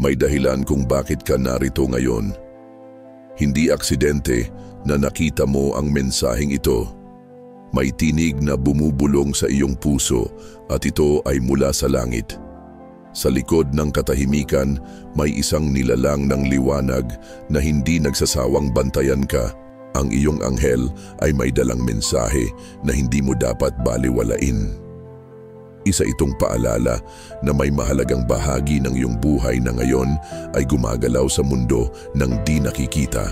May dahilan kung bakit ka narito ngayon. Hindi aksidente na nakita mo ang mensaheng ito. May tinig na bumubulong sa iyong puso at ito ay mula sa langit. Sa likod ng katahimikan, may isang nilalang ng liwanag na hindi nagsasawang bantayan ka. Ang iyong anghel ay may dalang mensahe na hindi mo dapat baliwalain. Isa itong paalala na may mahalagang bahagi ng iyong buhay na ngayon ay gumagalaw sa mundo ng di nakikita.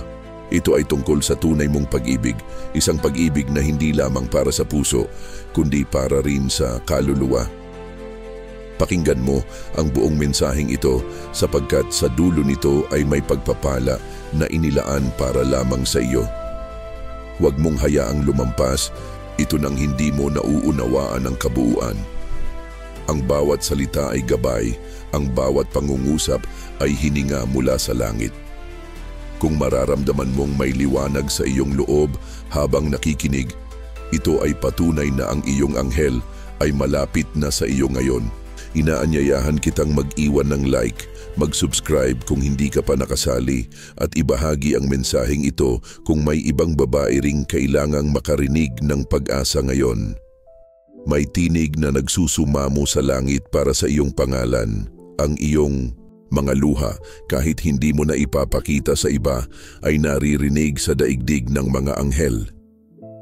Ito ay tungkol sa tunay mong pag-ibig, isang pag-ibig na hindi lamang para sa puso, kundi para rin sa kaluluwa. Pakinggan mo ang buong mensaheng ito sapagkat sa dulo nito ay may pagpapala na inilaan para lamang sa iyo. Huwag mong hayaang lumampas, ito nang hindi mo nauunawaan ang kabuuan. Ang bawat salita ay gabay, ang bawat pangungusap ay hininga mula sa langit. Kung mararamdaman mong may liwanag sa iyong loob habang nakikinig, ito ay patunay na ang iyong anghel ay malapit na sa iyo ngayon. Inaanyayahan kitang mag-iwan ng like, mag-subscribe kung hindi ka pa nakasali at ibahagi ang mensaheng ito kung may ibang babae ring kailangang makarinig ng pag-asa ngayon. May tinig na nagsusumamo sa langit para sa iyong pangalan. Ang iyong mga luha, kahit hindi mo na ipapakita sa iba, ay naririnig sa daigdig ng mga anghel.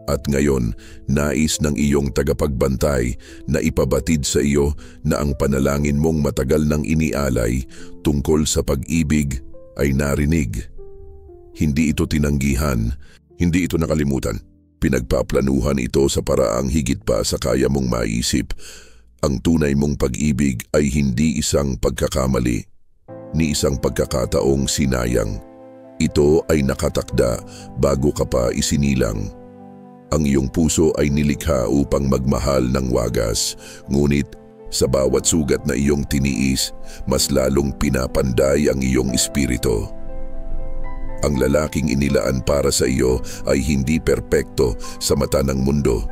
At ngayon, nais ng iyong tagapagbantay na ipabatid sa iyo na ang panalangin mong matagal nang inialay tungkol sa pag-ibig ay narinig. Hindi ito tinanggihan, hindi ito nakalimutan. Pinagpaplanuhan ito sa paraang higit pa sa kaya mong maisip. Ang tunay mong pag-ibig ay hindi isang pagkakamali, ni isang pagkakataong sinayang. Ito ay nakatakda bago ka pa isinilang. Ang iyong puso ay nilikha upang magmahal ng wagas, ngunit sa bawat sugat na iyong tiniis, mas lalong pinapanday ang iyong espiritu. Ang lalaking inilaan para sa iyo ay hindi perpekto sa mata ng mundo,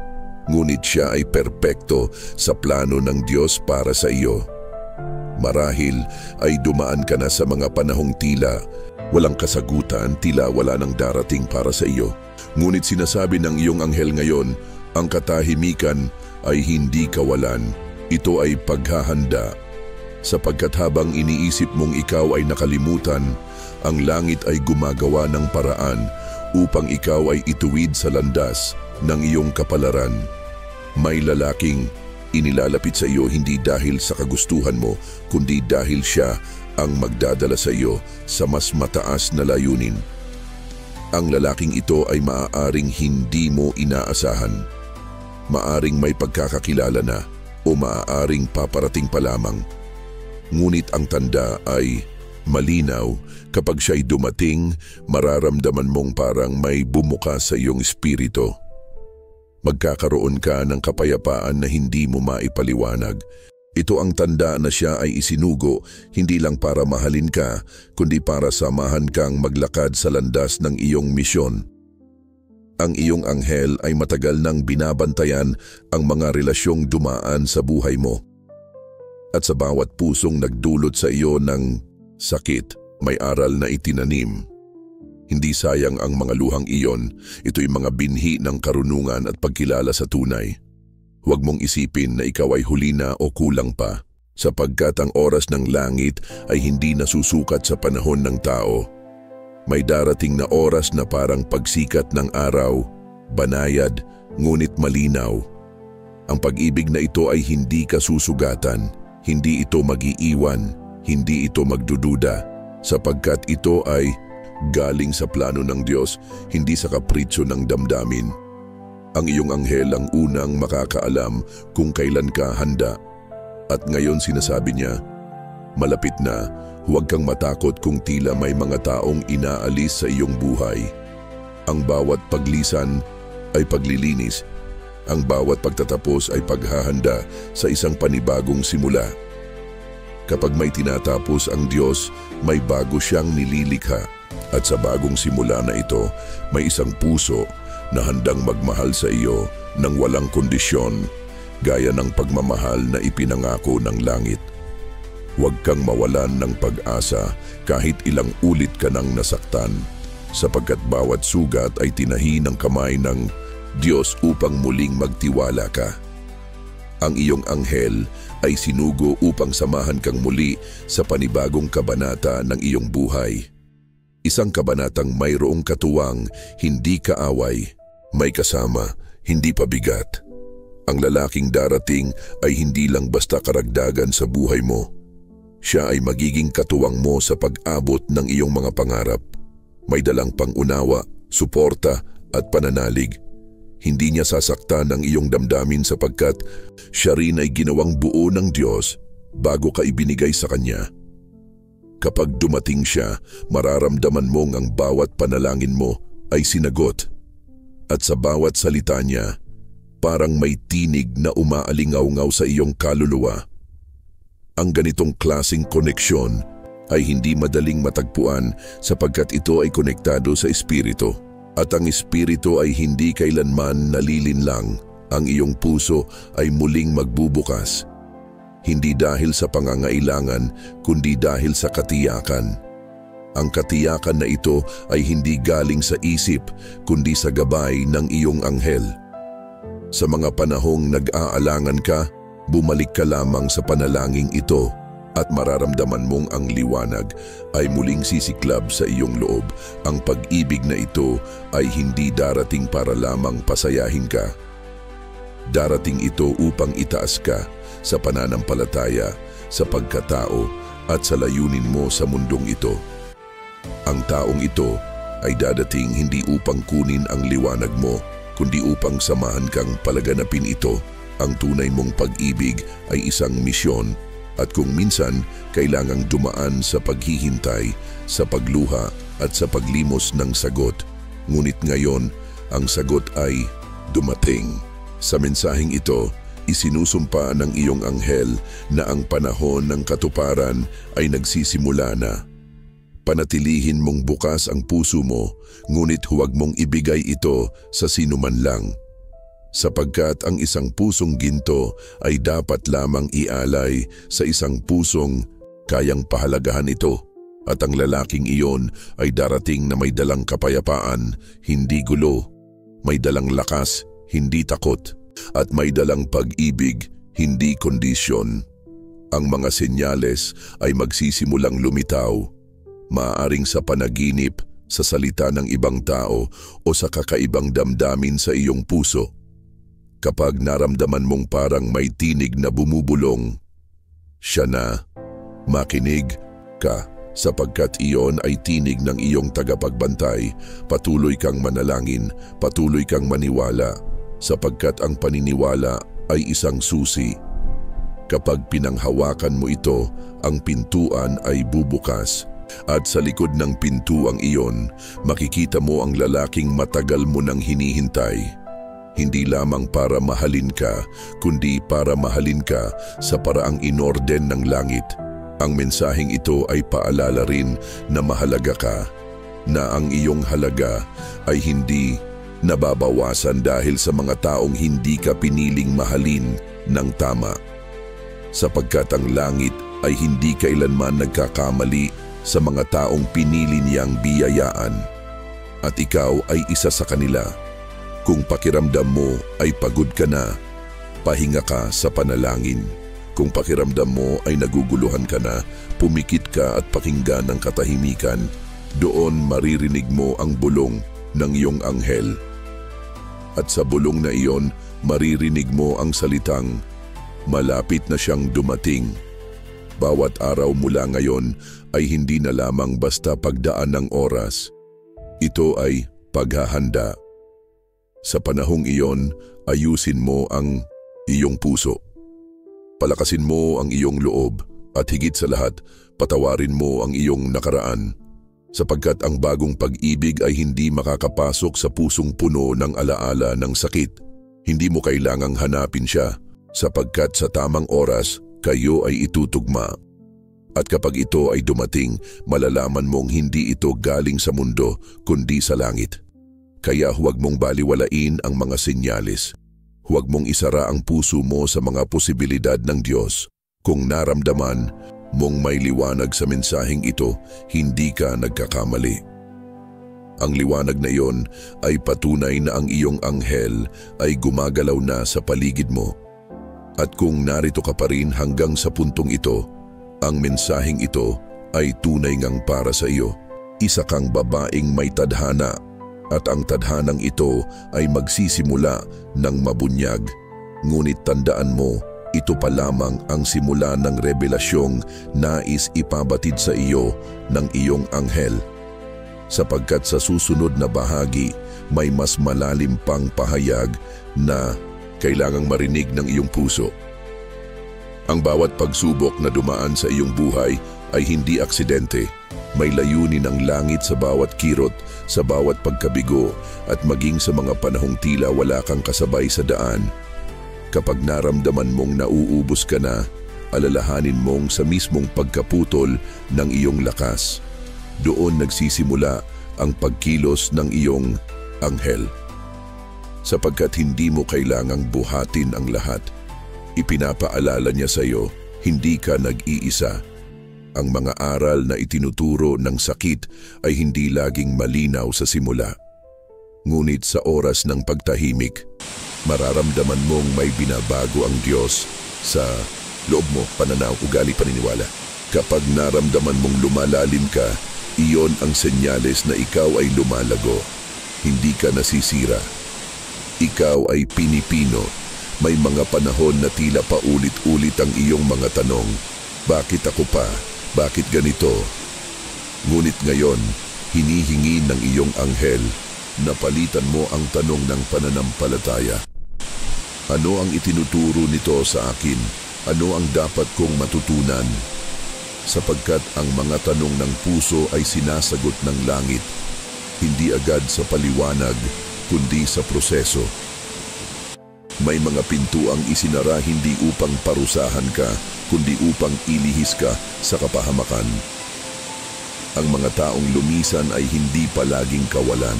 ngunit siya ay perpekto sa plano ng Diyos para sa iyo. Marahil ay dumaan ka na sa mga panahong tila walang kasagutan, tila wala nang darating para sa iyo. Ngunit sinasabi ng iyong anghel ngayon, ang katahimikan ay hindi kawalan. Ito ay paghahanda. Sapagkat habang iniisip mong ikaw ay nakalimutan, ang langit ay gumagawa ng paraan upang ikaw ay ituwid sa landas ng iyong kapalaran. May lalaking inilalapit sa iyo hindi dahil sa kagustuhan mo, kundi dahil siya ang magdadala sa iyo sa mas mataas na layunin. Ang lalaking ito ay maaaring hindi mo inaasahan. Maaring may pagkakakilala na o maaaring paparating pa lamang. Ngunit ang tanda ay malinaw. Kapag siya'y dumating, mararamdaman mong parang may bumuka sa iyong espiritu. Magkakaroon ka ng kapayapaan na hindi mo maipaliwanag. Ito ang tanda na siya ay isinugo, hindi lang para mahalin ka, kundi para samahan kang maglakad sa landas ng iyong misyon. Ang iyong anghel ay matagal nang binabantayan ang mga relasyong dumaan sa buhay mo. At sa bawat pusong nagdulot sa iyo ng sakit, may aral na itinanim. Hindi sayang ang mga luhang iyon, ito'y mga binhi ng karunungan at pagkilala sa tunay. Huwag mong isipin na ikaw ay huli na o kulang pa, sapagkat ang oras ng langit ay hindi nasusukat sa panahon ng tao. May darating na oras na parang pagsikat ng araw, banayad, ngunit malinaw. Ang pag-ibig na ito ay hindi kasusugatan, hindi ito mag-iiwan, hindi ito magdududa, sapagkat ito ay galing sa plano ng Diyos, hindi sa kapritsyo ng damdamin. Ang iyong anghel ang unang makakaalam kung kailan ka handa. At ngayon sinasabi niya, malapit na, huwag kang matakot kung tila may mga taong inaalis sa iyong buhay. Ang bawat paglisan ay paglilinis. Ang bawat pagtatapos ay paghahanda sa isang panibagong simula. Kapag may tinatapos ang Diyos, may bago siyang nililikha. At sa bagong simula na ito, may isang puso na handang magmahal sa iyo ng walang kondisyon, gaya ng pagmamahal na ipinangako ng langit. Huwag kang mawalan ng pag-asa kahit ilang ulit ka nang nasaktan, sapagkat bawat sugat ay tinahi ng kamay ng Diyos upang muling magtiwala ka. Ang iyong anghel ay sinugo upang samahan kang muli sa panibagong kabanata ng iyong buhay. Isang kabanatang mayroong katuwang, hindi kaaway, may kasama, hindi pabigat. Ang lalaking darating ay hindi lang basta karagdagan sa buhay mo. Siya ay magiging katuwang mo sa pag-abot ng iyong mga pangarap. May dalang pangunawa, suporta at pananalig. Hindi niya sasaktan ang iyong damdamin sapagkat siya rin ay ginawang buo ng Diyos bago ka ibinigay sa Kanya. Kapag dumating siya, mararamdaman mong ang bawat panalangin mo ay sinagot. At sa bawat salita niya, parang may tinig na umaalingaw-ngaw sa iyong kaluluwa. Ang ganitong klaseng koneksyon ay hindi madaling matagpuan sapagkat ito ay konektado sa Espiritu. At ang Espiritu ay hindi kailanman nalilinlang. Ang iyong puso ay muling magbubukas. Hindi dahil sa pangangailangan, kundi dahil sa katiyakan. Ang katiyakan na ito ay hindi galing sa isip, kundi sa gabay ng iyong anghel. Sa mga panahong nag-aalangan ka, bumalik ka lamang sa panalangin ito at mararamdaman mong ang liwanag ay muling sisiklab sa iyong loob. Ang pag-ibig na ito ay hindi darating para lamang pasayahin ka. Darating ito upang itaas ka sa pananampalataya, sa pagkatao at sa layunin mo sa mundong ito. Ang taong ito ay dadating hindi upang kunin ang liwanag mo, kundi upang samahan kang palaganapin ito. Ang tunay mong pag-ibig ay isang misyon. At kung minsan kailangang dumaan sa paghihintay, sa pagluha at sa paglimos ng sagot, ngunit ngayon ang sagot ay dumating. Sa mensaheng ito, isinusumpa ng iyong anghel na ang panahon ng katuparan ay nagsisimula na. Panatilihin mong bukas ang puso mo, ngunit huwag mong ibigay ito sa sinuman lang. Sapagkat ang isang pusong ginto ay dapat lamang ialay sa isang pusong kayang pahalagahan ito. At ang lalaking iyon ay darating na may dalang kapayapaan, hindi gulo, may dalang lakas, hindi takot, at may dalang pag-ibig, hindi kondisyon. Ang mga senyales ay magsisimulang lumitaw, maaaring sa panaginip, sa salita ng ibang tao o sa kakaibang damdamin sa iyong puso. Kapag naramdaman mong parang may tinig na bumubulong, siya na, makinig ka sapagkat iyon ay tinig ng iyong tagapagbantay. Patuloy kang manalangin, patuloy kang maniwala, sapagkat ang paniniwala ay isang susi. Kapag pinanghawakan mo ito, ang pintuan ay bubukas. At sa likod ng pintuang iyon, makikita mo ang lalaking matagal mo nang hinihintay. Hindi lamang para mahalin ka, kundi para mahalin ka sa paraang inorden ng langit. Ang mensaheng ito ay paalala rin na mahalaga ka, na ang iyong halaga ay hindi nababawasan dahil sa mga taong hindi ka piniling mahalin ng tama. Sapagkat ang langit ay hindi kailanman nagkakamali sa mga taong pinili niyang biyayaan. At ikaw ay isa sa kanila. Kung pakiramdam mo ay pagod ka na, pahinga ka sa panalangin. Kung pakiramdam mo ay naguguluhan ka na, pumikit ka at pakinggan ng katahimikan. Doon maririnig mo ang bulong ng iyong anghel. At sa bulong na iyon, maririnig mo ang salitang, malapit na siyang dumating. Bawat araw mula ngayon ay hindi na lamang basta pagdaan ng oras. Ito ay paghahanda. Sa panahong iyon, ayusin mo ang iyong puso. Palakasin mo ang iyong loob at higit sa lahat, patawarin mo ang iyong nakaraan. Sapagkat ang bagong pag-ibig ay hindi makakapasok sa pusong puno ng alaala ng sakit. Hindi mo kailangang hanapin siya, sapagkat sa tamang oras, kayo ay itutugma. At kapag ito ay dumating, malalaman mong hindi ito galing sa mundo, kundi sa langit. Kaya huwag mong baliwalain ang mga senyales. Huwag mong isara ang puso mo sa mga posibilidad ng Diyos. Kung naramdaman mong may liwanag sa mensaheng ito, hindi ka nagkakamali. Ang liwanag na iyon ay patunay na ang iyong anghel ay gumagalaw na sa paligid mo. At kung narito ka pa rin hanggang sa puntong ito, ang mensaheng ito ay tunay ngang para sa iyo. Isa kang babaeng may tadhana at ang tadhanang ito ay magsisimula ng mabunyag. Ngunit tandaan mo, ito pa lamang ang simula ng revelasyong nais ipabatid sa iyo ng iyong anghel. Sapagkat sa susunod na bahagi, may mas malalim pang pahayag na kailangang marinig ng iyong puso. Ang bawat pagsubok na dumaan sa iyong buhay ay hindi aksidente. May layunin ng langit sa bawat kirot, sa bawat pagkabigo at maging sa mga panahong tila wala kang kasabay sa daan. Kapag naramdaman mong nauubos ka na, alalahanin mong sa mismong pagkaputol ng iyong lakas. Doon nagsisimula ang pagkilos ng iyong anghel. Sapagkat hindi mo kailangang buhatin ang lahat. Ipinapaalala niya sa iyo, hindi ka nag-iisa. Ang mga aral na itinuturo ng sakit ay hindi laging malinaw sa simula. Ngunit sa oras ng pagtahimik, mararamdaman mong may binabago ang Diyos sa loob mo, pananaw, ugali, paniniwala. Kapag naramdaman mong lumalalim ka, iyon ang senyales na ikaw ay lumalago. Hindi ka nasisira. Ikaw ay pinipino. May mga panahon na tila paulit-ulit ang iyong mga tanong. Bakit ako pa? Bakit ganito? Ngunit ngayon, hinihingi ng iyong anghel na palitan mo ang tanong ng pananampalataya. Ano ang itinuturo nito sa akin? Ano ang dapat kong matutunan? Sapagkat ang mga tanong ng puso ay sinasagot ng langit, hindi agad sa paliwanag, kundi sa proseso. May mga pintuang isinara hindi upang parusahan ka, kundi upang ilihis ka sa kapahamakan. Ang mga taong lumisan ay hindi palaging kawalan.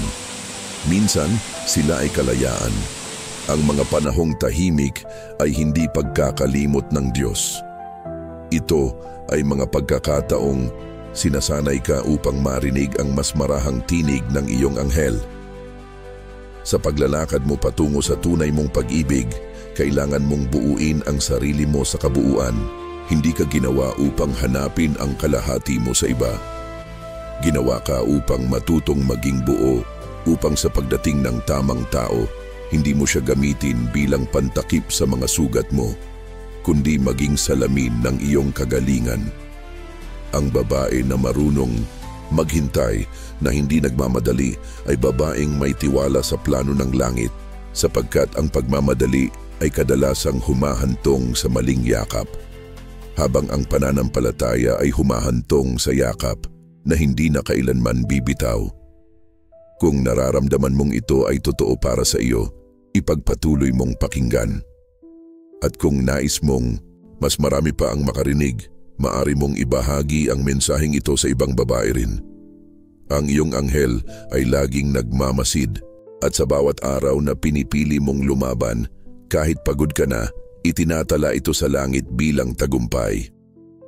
Minsan, sila ay kalayaan. Ang mga panahong tahimik ay hindi pagkakalimot ng Diyos. Ito ay mga pagkakataong sinasanay ka upang marinig ang mas marahang tinig ng iyong anghel. Sa paglalakad mo patungo sa tunay mong pag-ibig, kailangan mong buuin ang sarili mo sa kabuuan. Hindi ka ginawa upang hanapin ang kalahati mo sa iba. Ginawa ka upang matutong maging buo, upang sa pagdating ng tamang tao, hindi mo siya gamitin bilang pantakip sa mga sugat mo, kundi maging salamin ng iyong kagalingan. Ang babae na marunong maghintay na hindi nagmamadali ay babaeng may tiwala sa plano ng langit, sapagkat ang pagmamadali ay kadalasang humahantong sa maling yakap, habang ang pananampalataya ay humahantong sa yakap na hindi na kailanman bibitaw. Kung nararamdaman mong ito ay totoo para sa iyo, ipagpatuloy mong pakinggan. At kung nais mong mas marami pa ang makarinig, maari mong ibahagi ang mensaheng ito sa ibang babae rin. Ang iyong anghel ay laging nagmamasid at sa bawat araw na pinipili mong lumaban, kahit pagod ka na, itinatala ito sa langit bilang tagumpay,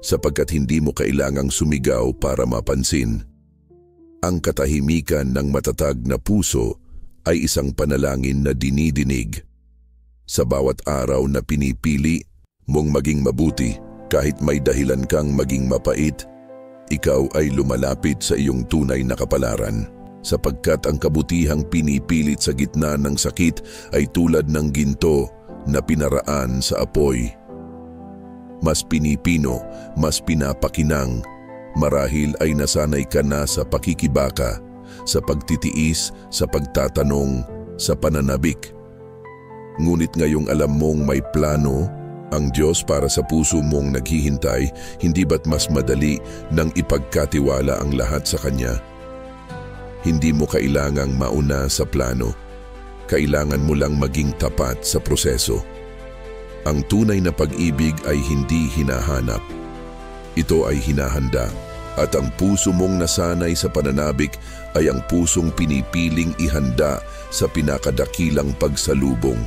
sapagkat hindi mo kailangang sumigaw para mapansin. Ang katahimikan ng matatag na puso ay isang panalangin na dinidinig. Sa bawat araw na pinipili mong maging mabuti, kahit may dahilan kang maging mapait, ikaw ay lumalapit sa iyong tunay na kapalaran, sapagkat ang kabutihang pinipilit sa gitna ng sakit ay tulad ng ginto na pinaraan sa apoy. Mas pinipino, mas pinapakinang, marahil ay nasanay ka na sa pakikibaka, sa pagtitiis, sa pagtatanong, sa pananabik. Ngunit ngayong alam mong may plano ang Diyos para sa puso mong naghihintay, hindi ba't mas madali nang ipagkatiwala ang lahat sa Kanya? Hindi mo kailangang mauna sa plano. Kailangan mo lang maging tapat sa proseso. Ang tunay na pag-ibig ay hindi hinahanap. Ito ay hinahanda. At ang puso mong nasanay sa pananabik ay ang pusong pinipiling ihanda sa pinakadakilang pagsalubong.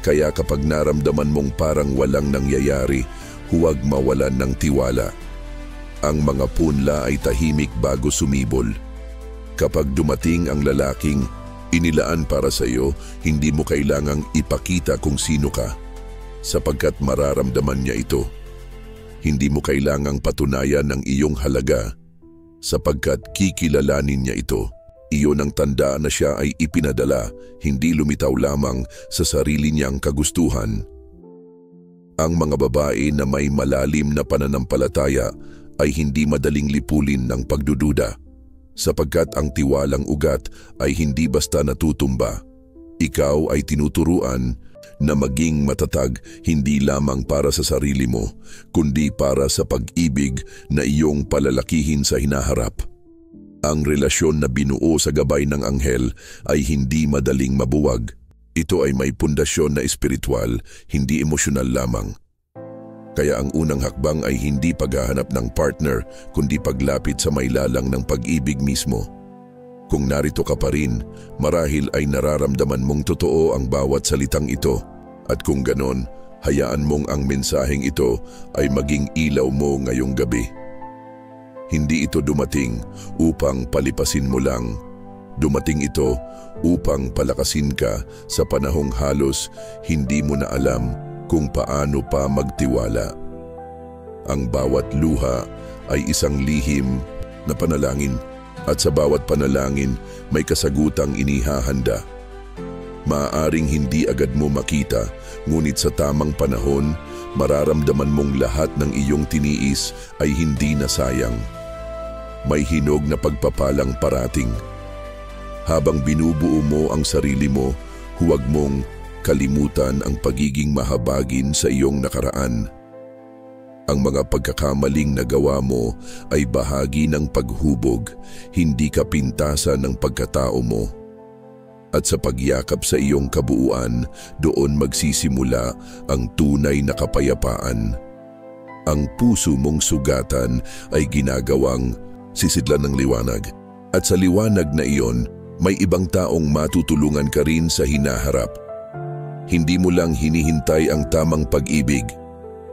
Kaya kapag naramdaman mong parang walang nangyayari, huwag mawalan ng tiwala. Ang mga punla ay tahimik bago sumibol. Kapag dumating ang lalaking inilaan para sa iyo, hindi mo kailangang ipakita kung sino ka, sapagkat mararamdaman niya ito. Hindi mo kailangang patunayan ang iyong halaga, sapagkat kikilalanin niya ito. Iyon ang tanda na siya ay ipinadala, hindi lumitaw lamang sa sarili niyang kagustuhan. Ang mga babae na may malalim na pananampalataya ay hindi madaling lipulin ng pagdududa, sapagkat ang tiwalang ugat ay hindi basta natutumba. Ikaw ay tinuturuan na maging matatag hindi lamang para sa sarili mo, kundi para sa pag-ibig na iyong palalakihin sa hinaharap. Ang relasyon na binuo sa gabay ng anghel ay hindi madaling mabuwag. Ito ay may pundasyon na espiritual, hindi emosyonal lamang. Kaya ang unang hakbang ay hindi paghahanap ng partner, kundi paglapit sa may lalang ng pag-ibig mismo. Kung narito ka pa rin, marahil ay nararamdaman mong totoo ang bawat salitang ito. At kung ganon, hayaan mong ang mensaheng ito ay maging ilaw mo ngayong gabi. Hindi ito dumating upang palipasin mo lang. Dumating ito upang palakasin ka sa panahong halos hindi mo na alam kung paano pa magtiwala. Ang bawat luha ay isang lihim na panalangin, at sa bawat panalangin may kasagutang inihahanda. Maaaring hindi agad mo makita, ngunit sa tamang panahon, mararamdaman mong lahat ng iyong tiniis ay hindi na sayang. May hinog na pagpapalang parating. Habang binubuo mo ang sarili mo, huwag mong kalimutan ang pagiging mahabagin sa iyong nakaraan. Ang mga pagkakamaling nagawa mo ay bahagi ng paghubog, hindi kapintasan ng pagkatao mo. At sa pagyakap sa iyong kabuuan, doon magsisimula ang tunay na kapayapaan. Ang puso mong sugatan ay ginagawang sisidlan ng liwanag. At sa liwanag na iyon, may ibang taong matutulungan ka rin sa hinaharap. Hindi mo lang hinihintay ang tamang pag-ibig.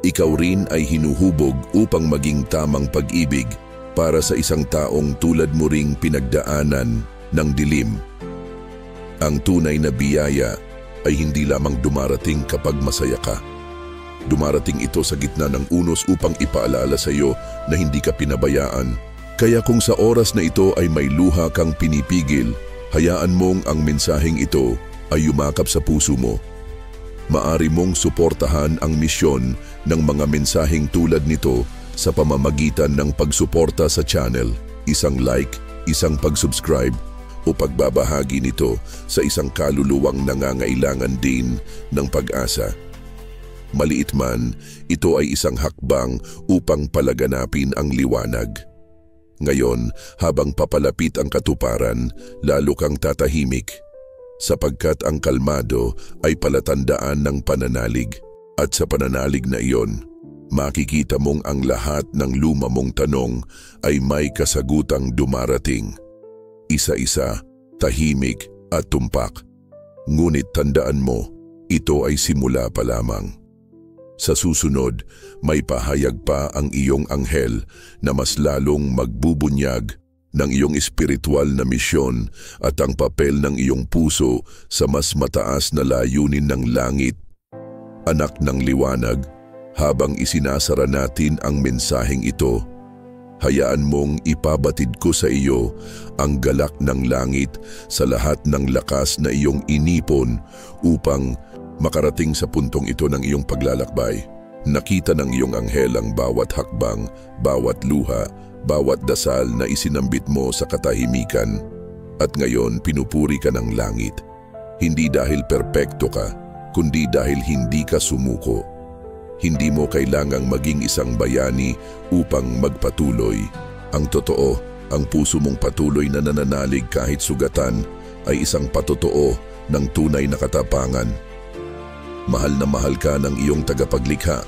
Ikaw rin ay hinuhubog upang maging tamang pag-ibig para sa isang taong tulad mo ring pinagdaanan ng dilim. Ang tunay na biyaya ay hindi lamang dumarating kapag masaya ka. Dumarating ito sa gitna ng unos upang ipaalala sa iyo na hindi ka pinabayaan. Kaya kung sa oras na ito ay may luha kang pinipigil, hayaan mong ang mensaheng ito ay yumakap sa puso mo. Maari mong suportahan ang misyon ng mga mensaheng tulad nito sa pamamagitan ng pagsuporta sa channel, isang like, isang pag-subscribe o pagbabahagi nito sa isang kaluluwang nangangailangan din ng pag-asa. Maliit man, ito ay isang hakbang upang palaganapin ang liwanag. Ngayon, habang papalapit ang katuparan, lalo kang tatahimik, sapagkat ang kalmado ay palatandaan ng pananalig. At sa pananalig na iyon, makikita mong ang lahat ng luma mong tanong ay may kasagutang dumarating. Isa-isa, tahimik at tumpak. Ngunit tandaan mo, ito ay simula pa lamang. Sa susunod, may pahayag pa ang iyong anghel na mas lalong magbubunyag ng iyong espiritual na misyon at ang papel ng iyong puso sa mas mataas na layunin ng langit. Anak ng liwanag, habang isinasara natin ang mensaheng ito, hayaan mong ipabatid ko sa iyo ang galak ng langit sa lahat ng lakas na iyong inipon upang makarating sa puntong ito ng iyong paglalakbay. Nakita ng iyong anghel ang bawat hakbang, bawat luha, bawat dasal na isinambit mo sa katahimikan. At ngayon pinupuri ka ng langit. Hindi dahil perpekto ka, kundi dahil hindi ka sumuko. Hindi mo kailangang maging isang bayani upang magpatuloy. Ang totoo, ang puso mong patuloy na nananalig kahit sugatan ay isang patotoo ng tunay na katapangan. Mahal na mahal ka ng iyong tagapaglikha.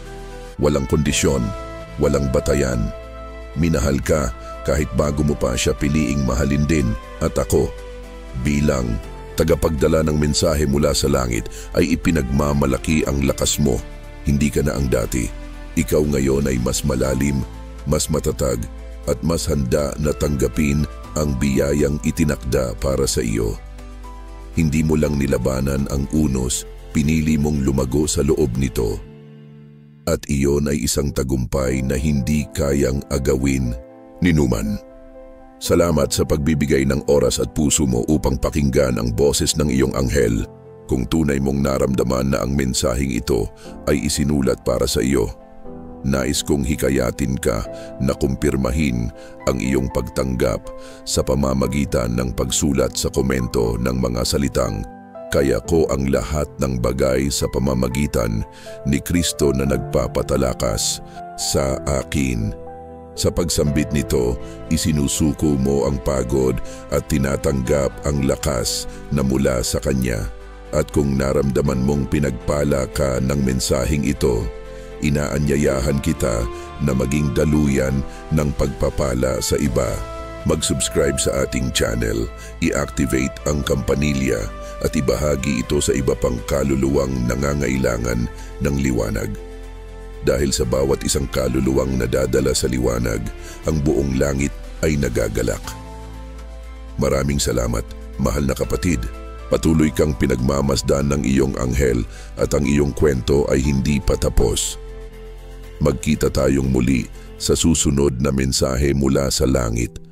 Walang kondisyon, walang batayan. Minahal ka kahit bago mo pa siya piliing mahalin din. At ako, bilang tagapagdala ng mensahe mula sa langit, ay ipinagmamalaki ang lakas mo. Hindi ka na ang dati. Ikaw ngayon ay mas malalim, mas matatag at mas handa na tanggapin ang biyayang itinakda para sa iyo. Hindi mo lang nilabanan ang unos, pinili mong lumago sa loob nito. At iyon ay isang tagumpay na hindi kayang agawin ni Numan. Salamat sa pagbibigay ng oras at puso mo upang pakinggan ang boses ng iyong anghel. Kung tunay mong naramdaman na ang mensaheng ito ay isinulat para sa iyo, nais kong hikayatin ka na kumpirmahin ang iyong pagtanggap sa pamamagitan ng pagsulat sa komento ng mga salitang, "Kaya ko ang lahat ng bagay sa pamamagitan ni Kristo na nagpapatalakas sa akin." Sa pagsambit nito, isinusuko mo ang pagod at tinatanggap ang lakas na mula sa Kanya. At kung naramdaman mong pinagpala ka ng mensaheng ito, inaanyayahan kita na maging daluyan ng pagpapala sa iba. Mag-subscribe sa ating channel, i-activate ang kampanilya at ibahagi ito sa iba pang kaluluwang nangangailangan ng liwanag. Dahil sa bawat isang kaluluwang nadadala sa liwanag, ang buong langit ay nagagalak. Maraming salamat, mahal na kapatid. Patuloy kang pinagmamasdan ng iyong anghel at ang iyong kwento ay hindi pa tapos. Magkita tayong muli sa susunod na mensahe mula sa langit.